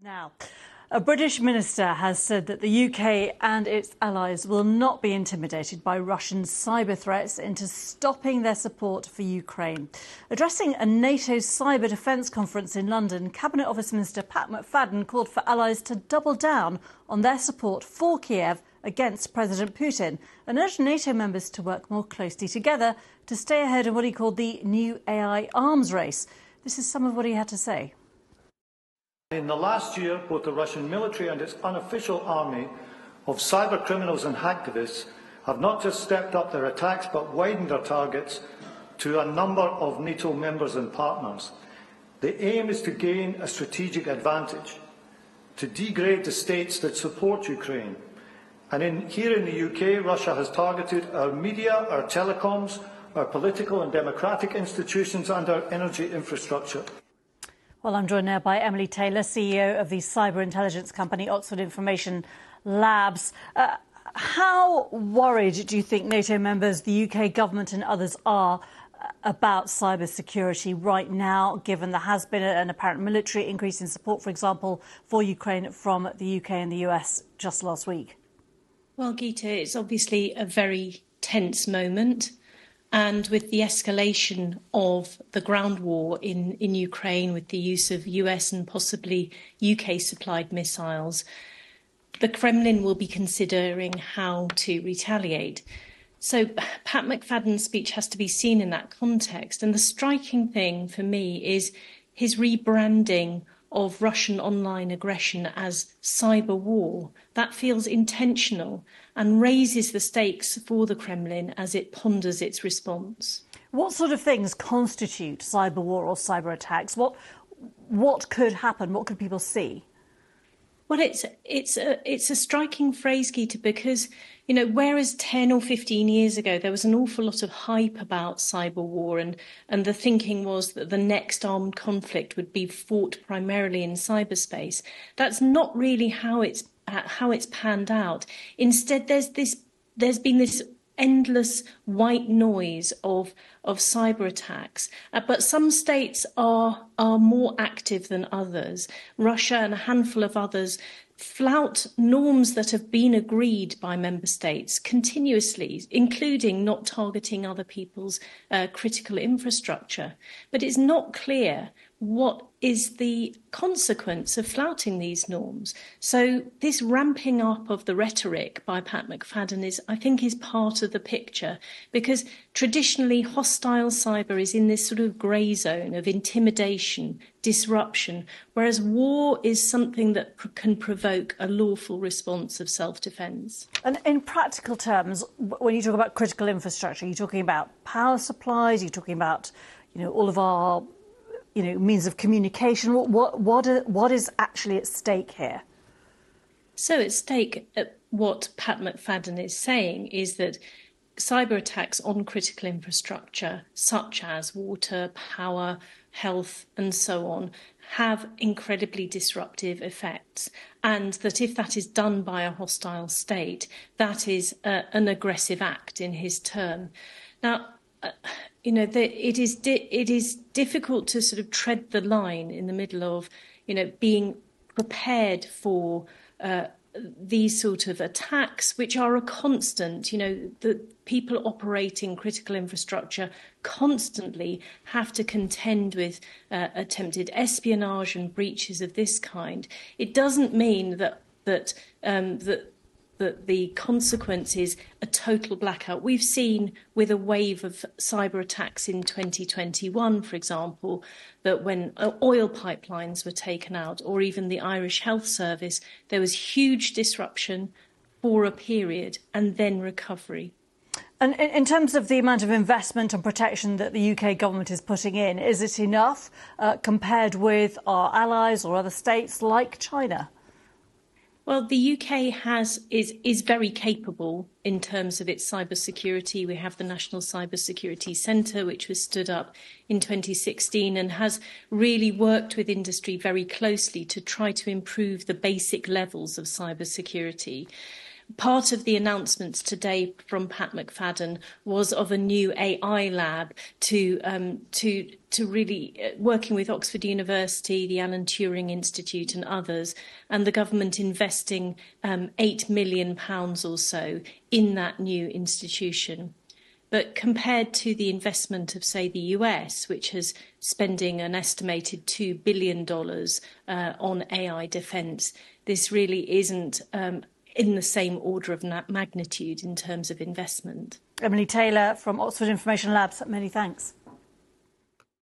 Now, a British minister has said that the UK and its allies will not be intimidated by Russian cyber threats into stopping their support for Ukraine. Addressing a NATO cyber defence conference in London, Cabinet Office Minister Pat McFadden called for allies to double down on their support for Kiev against President Putin and urged NATO members to work more closely together to stay ahead of what he called the new AI arms race. This is some of what he had to say. In the last year, both the Russian military and its unofficial army of cyber criminals and hacktivists have not just stepped up their attacks but widened their targets to a number of NATO members and partners. The aim is to gain a strategic advantage, to degrade the states that support Ukraine. And here in the UK, Russia has targeted our media, our telecoms, our political and democratic institutions and our energy infrastructure. Well, I'm joined now by Emily Taylor, CEO of the cyber intelligence company Oxford Information Labs. How worried do you think NATO members, the UK government and others are about cyber security right now, given there has been an apparent military increase in support, for example, for Ukraine from the UK and the US just last week? Well, Geeta, it's obviously a very tense moment. And with the escalation of the ground war in Ukraine, with the use of US and possibly UK-supplied missiles, the Kremlin will be considering how to retaliate. So Pat McFadden's speech has to be seen in that context. And the striking thing for me is his rebranding of Russian online aggression as cyber war. That feels intentional and raises the stakes for the Kremlin as it ponders its response. What sort of things constitute cyber war or cyber attacks? What could happen? What could people see? Well, it's a striking phrase, Geeta, because, you know, whereas 10 or 15 years ago there was an awful lot of hype about cyber war and the thinking was that the next armed conflict would be fought primarily in cyberspace, that's not really how it's panned out. Instead, there's been this endless white noise of cyber attacks, but some states are more active than others. Russia and a handful of others flout norms that have been agreed by member states continuously, including not targeting other people's critical infrastructure. But it's not clear what is the consequence of flouting these norms. So this ramping up of the rhetoric by Pat McFadden I think is part of the picture, because traditionally hostile cyber is in this sort of grey zone of intimidation, disruption, whereas war is something that can provoke a lawful response of self-defence. And in practical terms, when you talk about critical infrastructure, are you talking about power supplies? Are you talking about, you know, all of our means of communication? What is actually at stake here? So at stake, what Pat McFadden is saying is that cyber attacks on critical infrastructure, such as water, power, health and so on, have incredibly disruptive effects, and that if that is done by a hostile state, that is an aggressive act in his term. Now, it is difficult to sort of tread the line in the middle of, being prepared for these sort of attacks, which are a constant. The people operating critical infrastructure constantly have to contend with attempted espionage and breaches of this kind. It doesn't mean that the consequence is a total blackout. We've seen with a wave of cyber attacks in 2021, for example, that when oil pipelines were taken out, or even the Irish Health Service, there was huge disruption for a period and then recovery. And in terms of the amount of investment and protection that the UK government is putting in, is it enough compared with our allies or other states like China? Well, the UK is very capable in terms of its cybersecurity. We have the National Cybersecurity Centre, which was stood up in 2016 and has really worked with industry very closely to try to improve the basic levels of cybersecurity. part of the announcements today from Pat McFadden was of a new AI lab to really working with Oxford University, the Alan Turing Institute and others, and the government investing £8 million or so in that new institution. But compared to the investment of, say, the US, which is spending an estimated $2 billion on AI defence, this really isn't in the same order of magnitude in terms of investment. Emily Taylor from Oxford Information Labs, many thanks.